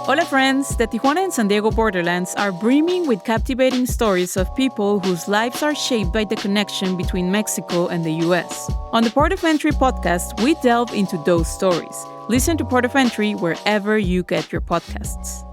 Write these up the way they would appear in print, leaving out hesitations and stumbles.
Hola friends, the Tijuana and San Diego borderlands are brimming with captivating stories of people whose lives are shaped by the connection between Mexico and the US. On the Port of Entry podcast, we delve into those stories. Listen to Port of Entry wherever you get your podcasts.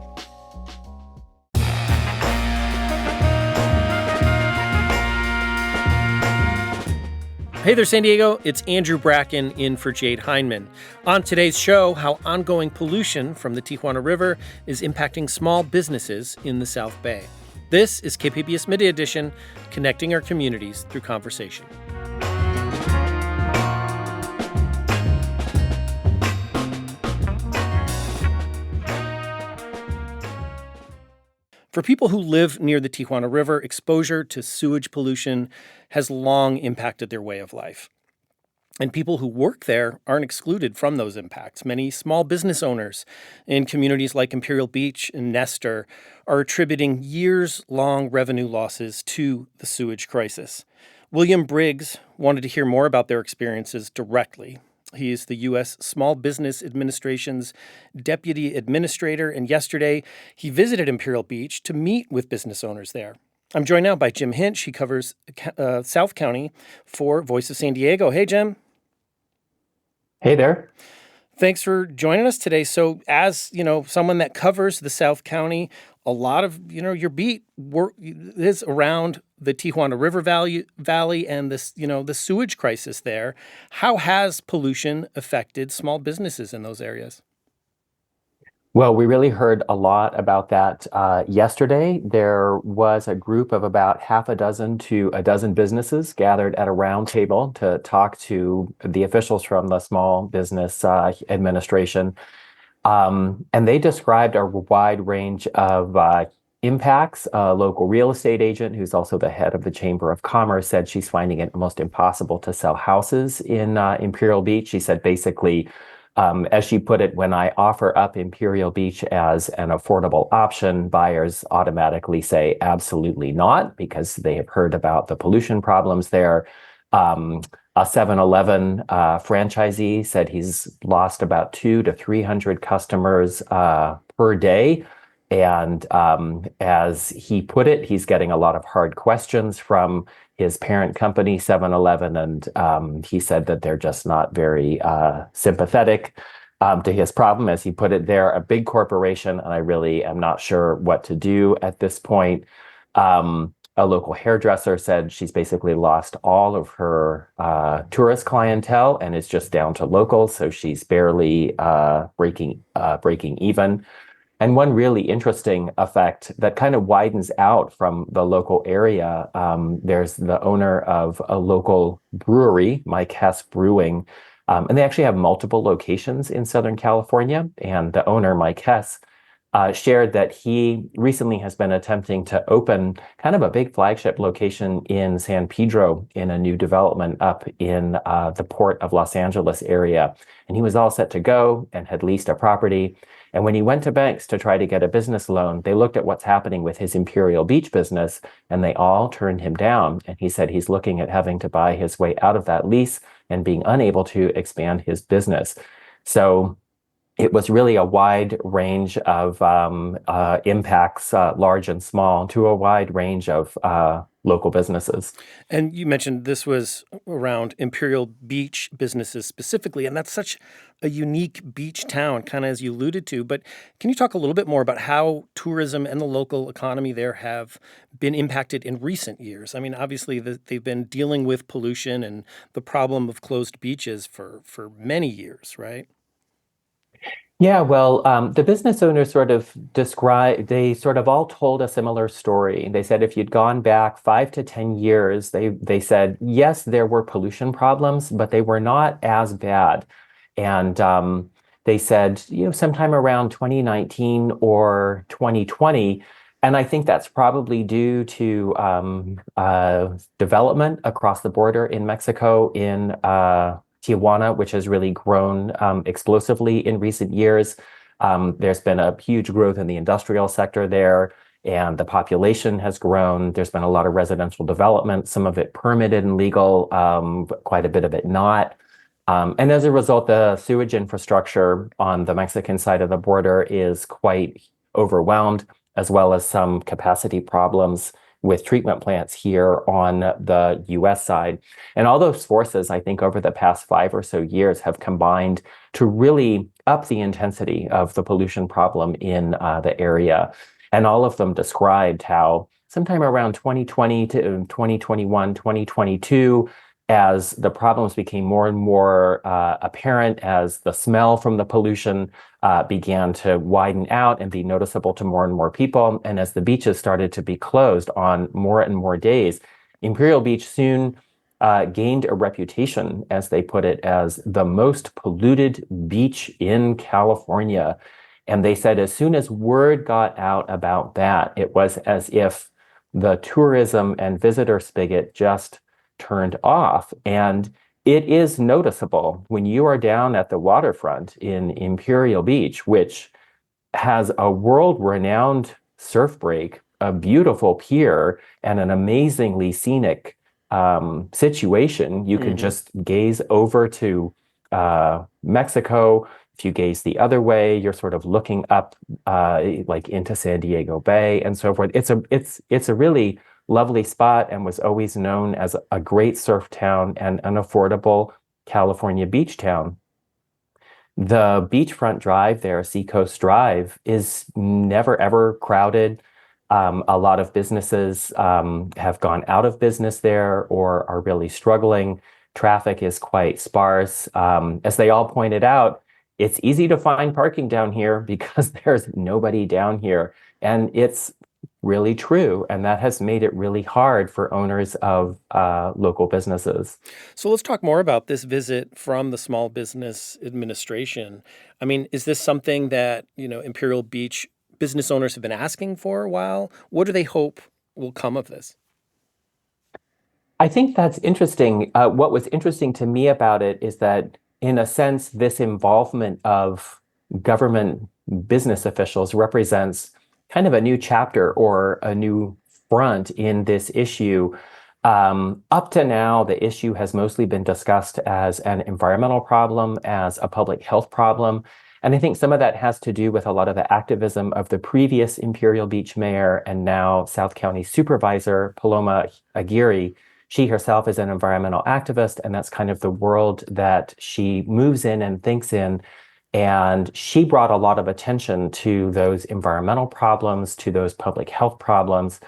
Hey there, San Diego. It's Andrew Bracken in for Jade Hindman. On today's show, how ongoing pollution from the Tijuana River is impacting small businesses in the South Bay. This is KPBS Midday Edition, connecting our communities through conversation. For people who live near the Tijuana River, exposure to sewage pollution has long impacted their way of life. And people who work there aren't excluded from those impacts. Many small business owners in communities like Imperial Beach and Nestor are attributing years-long revenue losses to the sewage crisis. William Briggs wanted to hear more about their experiences directly. He is the U.S. Small Business Administration's Deputy Administrator, and yesterday he visited Imperial Beach to meet with business owners there. I'm joined now by Jim Hinch. He covers South County for Voice of San Diego. Hey, Jim. Hey there. Thanks for joining us today. So as, someone that covers the South County, a lot of, your beat is around the Tijuana River Valley and this, the sewage crisis there. How has pollution affected small businesses in those areas? Well, we really heard a lot about that yesterday. There was a group of about half a dozen to a dozen businesses gathered at a round table to talk to the officials from the Small Business Administration. And they described a wide range of impacts. A local real estate agent, who's also the head of the Chamber of Commerce, said she's finding it almost impossible to sell houses in Imperial Beach. She said basically, as she put it, when I offer up Imperial Beach as an affordable option, buyers automatically say absolutely not because they have heard about the pollution problems there. A 7-Eleven franchisee said he's lost about 200 to 300 customers per day. And as he put it, he's getting a lot of hard questions from his parent company, 7-Eleven, and he said that they're just not very sympathetic to his problem. As he put it, they're a big corporation, and I really am not sure what to do at this point. A local hairdresser said she's basically lost all of her tourist clientele and is just down to locals, so she's barely breaking even. And one really interesting effect that kind of widens out from the local area, there's the owner of a local brewery, Mike Hess Brewing, and they actually have multiple locations in Southern California. And the owner, Mike Hess, shared that he recently has been attempting to open kind of a big flagship location in San Pedro in a new development up in the Port of Los Angeles area. And he was all set to go and had leased a property. And when he went to banks to try to get a business loan, they looked at what's happening with his Imperial Beach business, and they all turned him down. And he said he's looking at having to buy his way out of that lease and being unable to expand his business. So it was really a wide range of impacts, large and small, to a wide range of local businesses. And you mentioned this was around Imperial Beach businesses specifically, and that's such a unique beach town, kind of as you alluded to. But can you talk a little bit more about how tourism and the local economy there have been impacted in recent years? I mean, obviously, they've been dealing with pollution and the problem of closed beaches for many years, right? Yeah, well, the business owners they sort of all told a similar story. They said if you'd gone back 5 to 10 years, they said, yes, there were pollution problems, but they were not as bad. And they said, sometime around 2019 or 2020, and I think that's probably due to development across the border in Mexico, in Tijuana, which has really grown explosively in recent years. There's been a huge growth in the industrial sector there, and the population has grown. There's been a lot of residential development, some of it permitted and legal, quite a bit of it not. And as a result, the sewage infrastructure on the Mexican side of the border is quite overwhelmed, as well as some capacity problems with treatment plants here on the US side. And all those forces, I think, over the past 5 or so years have combined to really up the intensity of the pollution problem in the area. And all of them described how sometime around 2020 to 2021, 2022, as the problems became more and more apparent, as the smell from the pollution began to widen out and be noticeable to more and more people, and as the beaches started to be closed on more and more days, Imperial Beach soon gained a reputation, as they put it, as the most polluted beach in California. And they said as soon as word got out about that, it was as if the tourism and visitor spigot just turned off. And it is noticeable when you are down at the waterfront in Imperial Beach, which has a world-renowned surf break, a beautiful pier, and an amazingly scenic situation. You can just gaze over to Mexico. If you gaze the other way, you're sort of looking up like into San Diego Bay and so forth. It's a really lovely spot, and was always known as a great surf town and an affordable California beach town. The beachfront drive there, Seacoast Drive, is never ever crowded. A lot of businesses have gone out of business there or are really struggling. Traffic is quite sparse. As they all pointed out, it's easy to find parking down here because there's nobody down here. And it's really true. And that has made it really hard for owners of local businesses. So let's talk more about this visit from the Small Business Administration. I mean, is this something that, Imperial Beach business owners have been asking for a while? What do they hope will come of this? I think that's interesting. What was interesting to me about it is that, in a sense, this involvement of government business officials represents kind of a new chapter or a new front in this issue. Up to now, the issue has mostly been discussed as an environmental problem, as a public health problem. And I think some of that has to do with a lot of the activism of the previous Imperial Beach mayor and now South County Supervisor, Paloma Aguirre. She herself is an environmental activist, and that's kind of the world that she moves in and thinks in. And she brought a lot of attention to those environmental problems, to those public health problems.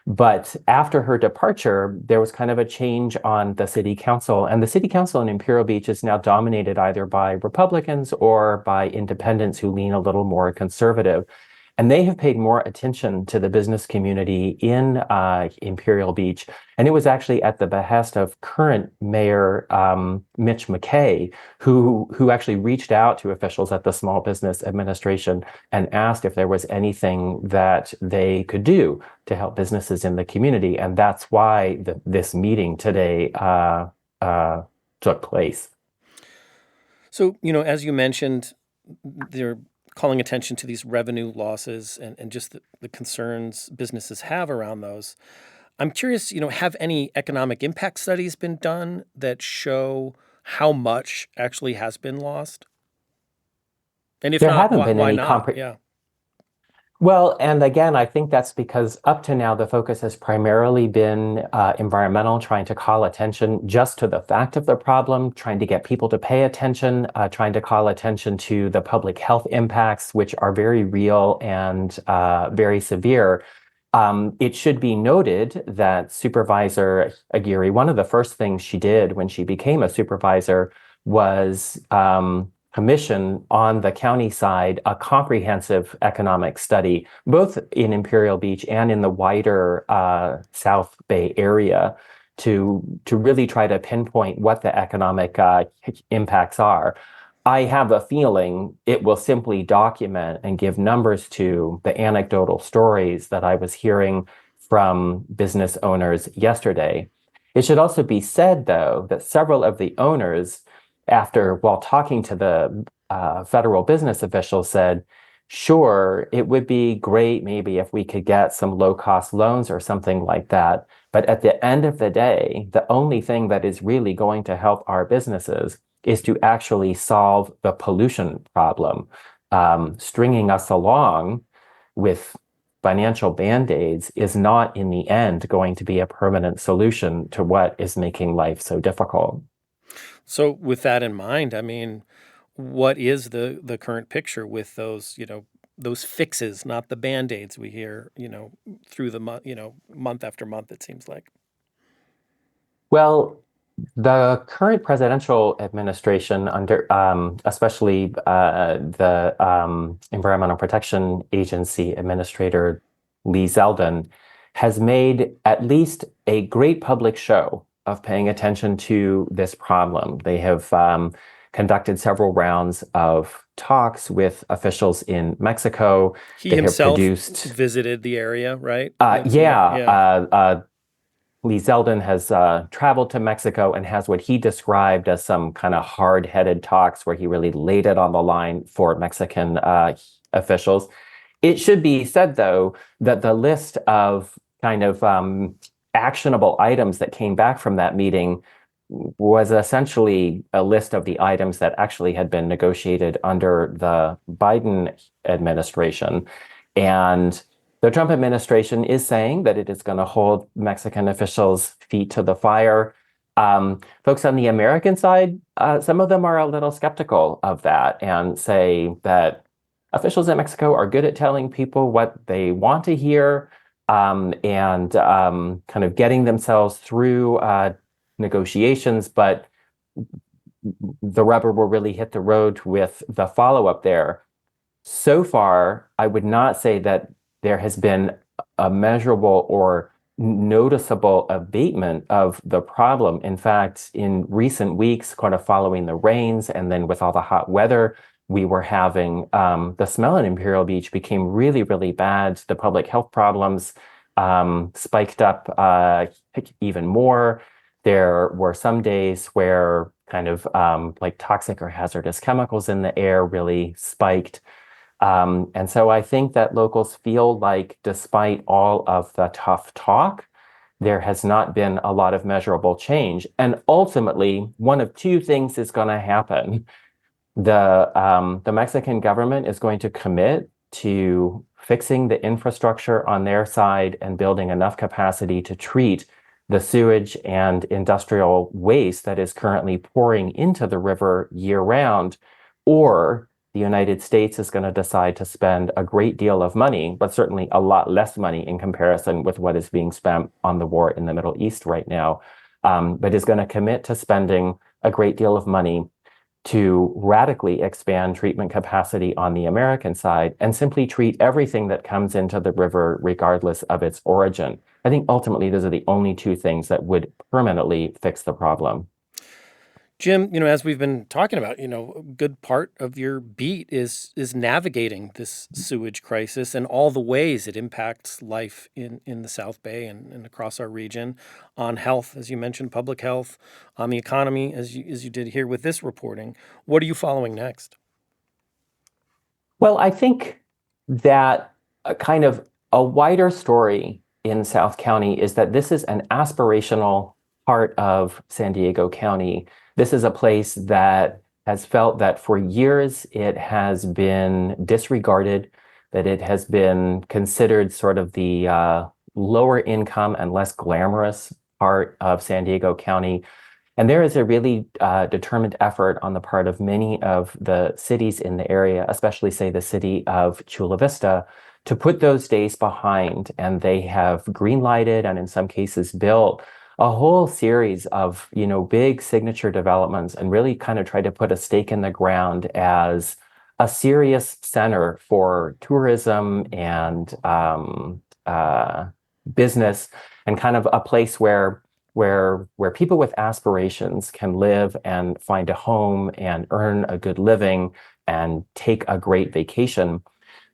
But after her departure, there was kind of a change on the city council. And the city council in Imperial Beach is now dominated either by Republicans or by independents who lean a little more conservative. And they have paid more attention to the business community in Imperial Beach. And it was actually at the behest of current Mayor Mitch McKay, who actually reached out to officials at the Small Business Administration and asked if there was anything that they could do to help businesses in the community. And that's why this meeting today took place. So, as you mentioned, they're calling attention to these revenue losses and just the concerns businesses have around those. I'm curious, have any economic impact studies been done that show how much actually has been lost? And if There not, haven't been why any not? Yeah. Well, and again, I think that's because up to now, the focus has primarily been environmental, trying to call attention just to the fact of the problem, trying to get people to pay attention, trying to call attention to the public health impacts, which are very real and very severe. It should be noted that Supervisor Aguirre, one of the first things she did when she became a supervisor was commission on the county side a comprehensive economic study, both in Imperial Beach and in the wider South Bay area, to really try to pinpoint what the economic impacts are. I have a feeling it will simply document and give numbers to the anecdotal stories that I was hearing from business owners yesterday. It should also be said, though, that several of the owners, while talking to the federal business officials, said, Sure, it would be great maybe if we could get some low-cost loans or something like that. But at the end of the day, the only thing that is really going to help our businesses is to actually solve the pollution problem. Stringing us along with financial band-aids is not in the end going to be a permanent solution to what is making life so difficult. So with that in mind, I mean, what is the current picture with those, those fixes, not the band-aids we hear, through the month, month after month, it seems like. Well, the current presidential administration, under especially the Environmental Protection Agency Administrator Lee Zeldin, has made at least a great public show of paying attention to this problem. They have conducted several rounds of talks with officials in Mexico. He They have himself produced, visited the area, right? yeah, Yeah. Lee Zeldin has traveled to Mexico and has what he described as some kind of hard-headed talks where he really laid it on the line for Mexican officials. It should be said, though, that the list of kind of actionable items that came back from that meeting was essentially a list of the items that actually had been negotiated under the Biden administration. And the Trump administration is saying that it is going to hold Mexican officials' feet to the fire. Folks on the American side, some of them are a little skeptical of that and say that officials in Mexico are good at telling people what they want to hear, and kind of getting themselves through negotiations, but the rubber will really hit the road with the follow-up there. So far, I would not say that there has been a measurable or noticeable abatement of the problem. In fact, in recent weeks, kind of following the rains and then with all the hot weather we were having, the smell in Imperial Beach became really, really bad. The public health problems spiked up even more. There were some days where kind of like toxic or hazardous chemicals in the air really spiked. And so I think that locals feel like despite all of the tough talk, there has not been a lot of measurable change. And ultimately, one of two things is going to happen. The Mexican government is going to commit to fixing the infrastructure on their side and building enough capacity to treat the sewage and industrial waste that is currently pouring into the river year-round, or the United States is going to decide to spend a great deal of money, but certainly a lot less money in comparison with what is being spent on the war in the Middle East right now, but is going to commit to spending a great deal of money to radically expand treatment capacity on the American side and simply treat everything that comes into the river regardless of its origin. I think ultimately those are the only two things that would permanently fix the problem. Jim, as we've been talking about, a good part of your beat is navigating this sewage crisis and all the ways it impacts life in the South Bay and across our region, on health, as you mentioned, public health, on the economy, as you did here with this reporting. What are you following next? Well, I think that a kind of a wider story in South County is that this is an aspirational part of San Diego County. This is a place that has felt that for years it has been disregarded, that it has been considered sort of the lower income and less glamorous part of San Diego County. And there is a really determined effort on the part of many of the cities in the area, especially, say, the city of Chula Vista, to put those days behind. And they have green-lighted and in some cases built a whole series of, big signature developments and really kind of try to put a stake in the ground as a serious center for tourism and business, and kind of a place where people with aspirations can live and find a home and earn a good living and take a great vacation.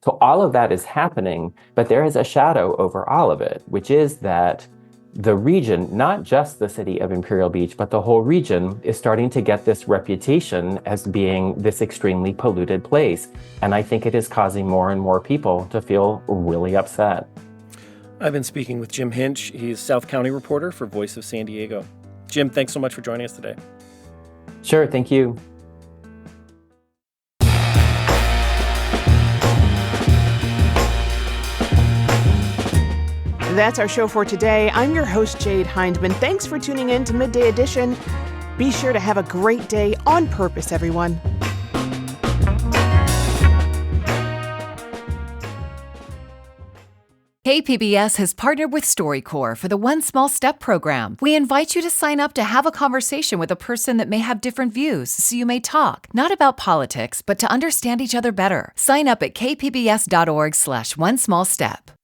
So all of that is happening, but there is a shadow over all of it, which is that the region, not just the city of Imperial Beach, but the whole region is starting to get this reputation as being this extremely polluted place. And I think it is causing more and more people to feel really upset. I've been speaking with Jim Hinch. He's South County reporter for Voice of San Diego. Jim, thanks so much for joining us today. Sure, thank you. That's our show for today. I'm your host, Jade Hindman. Thanks for tuning in to Midday Edition. Be sure to have a great day on purpose, everyone. KPBS has partnered with StoryCorps for the One Small Step program. We invite you to sign up to have a conversation with a person that may have different views, so you may talk, not about politics, but to understand each other better. Sign up at kpbs.org/onesmallstep.